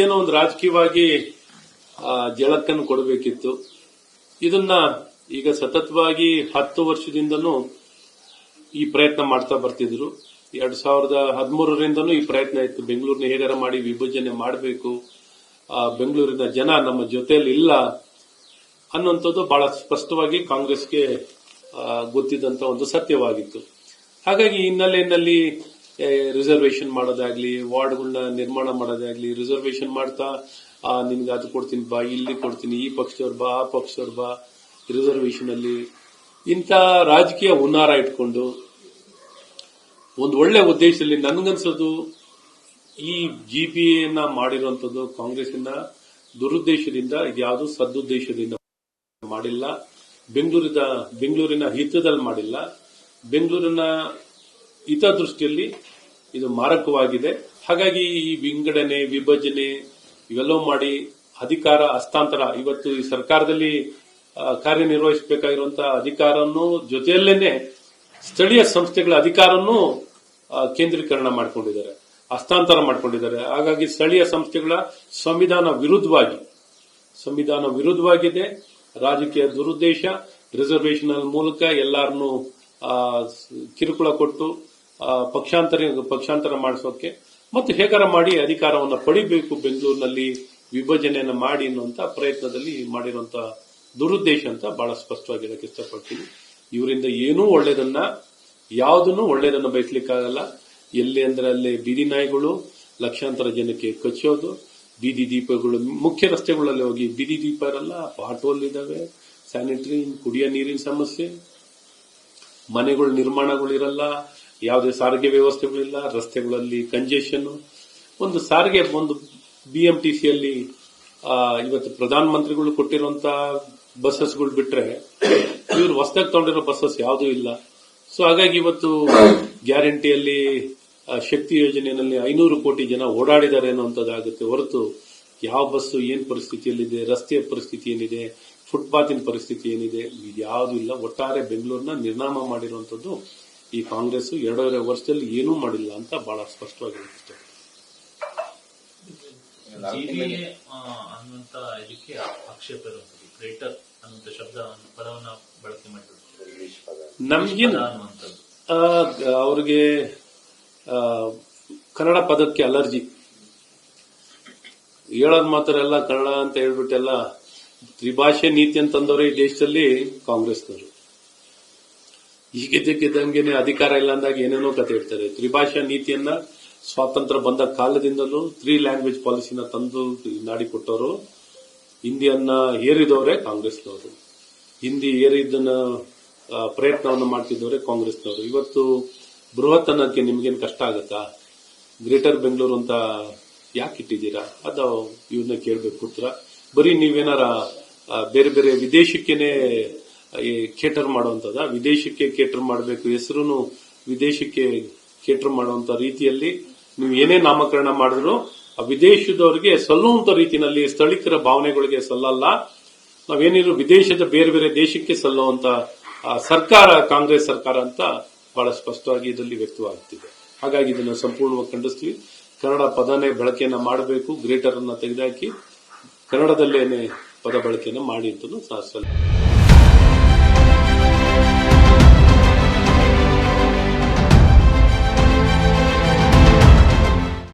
ಏನೋ ಒಂದು ರಾಜಕೀಯವಾಗಿ ಜಳಕನ್ನು ಕೊಡಬೇಕಿತ್ತು. ಇದನ್ನ ಈಗ ಸತತವಾಗಿ 10 ವರ್ಷದಿಂದನೂ ಈ ಪ್ರಯತ್ನ ಮಾಡ್ತಾ ಬರ್ತಿದ್ರು. 2013ರಿಂದನೂ ಈ ಪ್ರಯತ್ನ ಇತ್ತು. ಬೆಂಗಳೂರಿನ ಹೇಗಾರ ಮಾಡಿ ವಿಭಜನೆ ಮಾಡಬೇಕು, ಬೆಂಗಳೂರಿನ ಜನ ನಮ್ಮ ಜೊತೆಯಲ್ಲಿ ಇಲ್ಲ ಅನ್ನುವಂಥದ್ದು ಬಹಳ ಸ್ಪಷ್ಟವಾಗಿ ಕಾಂಗ್ರೆಸ್ಗೆ ಗೊತ್ತಿದ್ದಂತ ಒಂದು ಸತ್ಯವಾಗಿತ್ತು. ಹಾಗಾಗಿ ಹಿನ್ನೆಲೆಯಲ್ಲಿ ರಿಸರ್ವೇಶನ್ ಮಾಡೋದಾಗ್ಲಿ, ವಾರ್ಡ್ಗಳನ್ನ ನಿರ್ಮಾಣ ಮಾಡೋದಾಗ್ಲಿ, ರಿಸರ್ವೇಶನ್ ಮಾಡ್ತಾ ನಿನ್ಗೆ ಅದು ಕೊಡ್ತೀನಿ ಬಾ, ಇಲ್ಲಿ ಕೊಡ್ತೀನಿ, ಈ ಪಕ್ಷದವ್ರು ಬಾ, ಆ ಪಕ್ಷದವ್ರು ಬಾ, ರಿಸರ್ವೇಶನ್ ಅಲ್ಲಿ ಇಂಥ ರಾಜಕೀಯ ಹುನ್ನಾರ ಇಟ್ಕೊಂಡು ಒಂದು ಒಳ್ಳೆ ಉದ್ದೇಶದಲ್ಲಿ ನನ್ಗನ್ಸೋದು ಈ ಜಿಬಿಎನ್ನ ಮಾಡಿರುವಂತದ್ದು ಕಾಂಗ್ರೆಸ್ಸಿನ ದುರುದ್ದೇಶದಿಂದ, ಇದ್ಯಾವುದು ಸದುದ್ದೇಶದಿಂದ ಮಾಡಿಲ್ಲ. ಬೆಂಗಳೂರಿನ ಹಿತದಲ್ಲಿ ಮಾಡಿಲ್ಲ. ಬೆಂಗಳೂರಿನ ಹಿತದೃಷ್ಟಿಯಲ್ಲಿ ಇದು ಮಾರಕವಾಗಿದೆ. ಹಾಗಾಗಿ ಈ ವಿಂಗಡಣೆ, ವಿಭಜನೆ ಇವೆಲ್ಲವೂ ಮಾಡಿ ಅಧಿಕಾರ ಹಸ್ತಾಂತರ, ಇವತ್ತು ಈ ಸರ್ಕಾರದಲ್ಲಿ ಕಾರ್ಯನಿರ್ವಹಿಸಬೇಕಾಗಿರುವಂತಹ ಅಧಿಕಾರವನ್ನು ಜೊತೆಯಲ್ಲೇನೆ ಸ್ಥಳೀಯ ಸಂಸ್ಥೆಗಳ ಅಧಿಕಾರವನ್ನು ಕೇಂದ್ರೀಕರಣ ಮಾಡಿಕೊಂಡಿದ್ದಾರೆ, ಹಸ್ತಾಂತರ ಮಾಡಿಕೊಂಡಿದ್ದಾರೆ. ಹಾಗಾಗಿ ಸ್ಥಳೀಯ ಸಂಸ್ಥೆಗಳ ಸಂವಿಧಾನ ವಿರುದ್ಧವಾಗಿದೆ. ರಾಜಕೀಯ ದುರುದ್ದೇಶ, ರಿಸರ್ವೇಶನ್ ಮೂಲಕ ಎಲ್ಲರನ್ನೂ ಕಿರುಕುಳ ಕೊಟ್ಟು ಪಕ್ಷಾಂತರ ಮಾಡಿಸೋಕೆ ಮತ್ತು ಹೇಗಾರ ಮಾಡಿ ಅಧಿಕಾರವನ್ನು ಪಡಿಬೇಕು, ಬೆಂಗಳೂರಿನಲ್ಲಿ ವಿಭಜನೆಯನ್ನು ಮಾಡಿ ಅನ್ನುವಂತ ಪ್ರಯತ್ನದಲ್ಲಿ ಮಾಡಿರುವಂತಹ ದುರುದ್ದೇಶ ಅಂತ ಬಹಳ ಸ್ಪಷ್ಟವಾಗಿ ಹೇಳಕ್ಕೆ ಇಷ್ಟಪಡ್ತೀನಿ. ಇವರಿಂದ ಯಾವುದನ್ನು ಒಳ್ಳೇದನ್ನು ಬಯಸಲಿಕ್ಕಾಗಲ್ಲ. ಎಲ್ಲಿ ಅಂದ್ರೆ ಅಲ್ಲಿ ಬೀದಿ ನಾಯಿಗಳು ಲಕ್ಷಾಂತರ ಜನಕ್ಕೆ ಕಚ್ಚೋದು, ಬೀದಿ ದೀಪಗಳು ಮುಖ್ಯ ರಸ್ತೆಗಳಲ್ಲಿ ಹೋಗಿ ಬೀದಿ ದೀಪ ಇರಲ್ಲ, ಪಾಟೋಲ್ ಇದಾವೆ, ಸ್ಯಾನಿಟರಿ, ಕುಡಿಯೋ ನೀರಿನ ಸಮಸ್ಯೆ, ಮನೆಗಳ ನಿರ್ಮಾಣಗಳಿರಲ್ಲ, ಯಾವುದೇ ಸಾರಿಗೆ ವ್ಯವಸ್ಥೆಗಳಿಲ್ಲ, ರಸ್ತೆಗಳಲ್ಲಿ ಕಂಜೆಷನ್. ಒಂದು ಸಾರಿಗೆ, ಒಂದು ಬಿಎಂಟಿಸಿಯಲ್ಲಿ ಇವತ್ತು ಪ್ರಧಾನಮಂತ್ರಿಗಳು ಕೊಟ್ಟಿರುವಂತಹ ಬಸ್ಸಸ್ಗಳು ಬಿಟ್ರೆ ಇವರು ಹೊಸದಾಗಿ ತಗೊಂಡಿರೋ ಬಸ್ಸಸ್ ಯಾವುದೂ ಇಲ್ಲ. ಸೊ ಹಾಗಾಗಿ ಇವತ್ತು ಗ್ಯಾರಂಟಿಯಲ್ಲಿ ಶಕ್ತಿ ಯೋಜನೆಯಲ್ಲಿ 500 ಕೋಟಿ ಜನ ಓಡಾಡಿದ್ದಾರೆ ಅನ್ನುವಂಥದ್ದಾಗುತ್ತೆ ಹೊರತು ಯಾವ ಬಸ್ಸು ಏನ್ ಪರಿಸ್ಥಿತಿಯಲ್ಲಿದೆ, ರಸ್ತೆಯ ಪರಿಸ್ಥಿತಿ ಏನಿದೆ, ಫುಟ್ಪಾತಿನ ಪರಿಸ್ಥಿತಿ ಏನಿದೆ, ಇದ್ಯಾವುದೂ ಇಲ್ಲ. ಒಟ್ಟಾರೆ ಬೆಂಗಳೂರಿನ ನಿರ್ನಾಮ ಮಾಡಿರುವಂತದ್ದು ಈ ಕಾಂಗ್ರೆಸ್ 2.5 ವರ್ಷದಲ್ಲಿ ಏನೂ ಮಾಡಿಲ್ಲ ಅಂತ ಬಹಳ ಸ್ಪಷ್ಟವಾಗಿ ಹೇಳ್ತಿತ್ತು. ಅನ್ನುವಂತ ಇದಕ್ಕೆ ಆಕ್ಷೇಪ ಇರುವಂತದ್ದು, ಗ್ರೇಟರ್ ಅನ್ನುವಂತ ಶಬ್ದ ಪದವನ್ನ ಬಳಕೆ ಮಾಡಿದ್ರು. ನಮ್ಗೇನು ಅವ್ರಿಗೆ ಕನ್ನಡ ಪದಕ್ಕೆ ಅಲರ್ಜಿ. ಹೇಳೋದ್ ಮಾತ್ರ ಎಲ್ಲ ಕನ್ನಡ ಅಂತ ಹೇಳ್ಬಿಟ್ಟೆಲ್ಲ ತ್ರಿಭಾಷೆ ನೀತಿ ಅಂತಂದವರು ಈ ದೇಶದಲ್ಲಿ ಕಾಂಗ್ರೆಸ್ನವರು. ಈಗಿದ್ದಕ್ಕಿದ್ದಂಗೆನೆ ಅಧಿಕಾರ ಇಲ್ಲ ಅಂದಾಗ ಏನೇನೋ ಕತೆ ಹೇಳ್ತಾರೆ. ತ್ರಿಭಾಷಾ ನೀತಿಯನ್ನ ಸ್ವಾತಂತ್ರ್ಯ ಬಂದ ಕಾಲದಿಂದಲೂ 3 ಲ್ಯಾಂಗ್ವೇಜ್ ಪಾಲಿಸಿನ ತಂದು ನಾಡಿಕೊಟ್ಟವರು. ಹಿಂದಿಯನ್ನ ಹೇರಿದವರೇ ಕಾಂಗ್ರೆಸ್ನವರು. ಹಿಂದಿ ಏರಿದ್ದನ್ನ ಪ್ರಯತ್ನವನ್ನು ಮಾಡ್ತಿದ್ದವರೇ ಕಾಂಗ್ರೆಸ್ನವರು. ಇವತ್ತು ಬೃಹತ್ ಅನ್ನೋದಕ್ಕೆ ನಿಮ್ಗೇನು ಕಷ್ಟ ಆಗತ್ತಾ? ಗ್ರೇಟರ್ ಬೆಂಗಳೂರು ಅಂತ ಯಾಕೆ ಇಟ್ಟಿದ್ದೀರಾ? ಅದು ಇವನ್ನ ಕೇಳಬೇಕು ಉತ್ತರ. ಬರೀ ನೀವೇನಾರ ಬೇರೆ ಬೇರೆ ವಿದೇಶಕ್ಕೇನೆ ಕೇಟರ್ ಮಾಡುವಂತದ, ವಿದೇಶಕ್ಕೆ ಕೇಟರ್ ಮಾಡಬೇಕು, ಹೆಸರು ವಿದೇಶಕ್ಕೆ ಕೇಟರ್ ಮಾಡುವಂತ ರೀತಿಯಲ್ಲಿ ನೀವು ಏನೇ ನಾಮಕರಣ ಮಾಡಿದ್ರು ಆ ವಿದೇಶದವರಿಗೆ ಸಲ್ಲುವಂತ ರೀತಿಯಲ್ಲಿ ಸ್ಥಳೀಕರ ಭಾವನೆಗಳಿಗೆ ಸಲ್ಲಲ್ಲ. ನಾವೇನಿದ್ರು ವಿದೇಶದ ಬೇರೆ ಬೇರೆ ದೇಶಕ್ಕೆ ಸಲ್ಲುವಂತ ಸರ್ಕಾರ ಕಾಂಗ್ರೆಸ್ ಸರ್ಕಾರ ಅಂತ ಬಹಳ ಸ್ಪಷ್ಟವಾಗಿ ಇದರಲ್ಲಿ ವ್ಯಕ್ತವಾಗುತ್ತಿದೆ. ಹಾಗಾಗಿ ಇದನ್ನು ಸಂಪೂರ್ಣವಾಗಿ ಖಂಡಿಸ್ತೀವಿ. ಕನ್ನಡ ಪದನೇ ಬಳಕೆಯನ್ನ ಮಾಡಬೇಕು, ಗ್ರೇಟರ್ ಅನ್ನ ತೆಗೆದುಹಾಕಿ ಕನ್ನಡದಲ್ಲೇನೆ ಪದ ಬಳಕೆಯನ್ನ ಮಾಡಿ ಅಂತ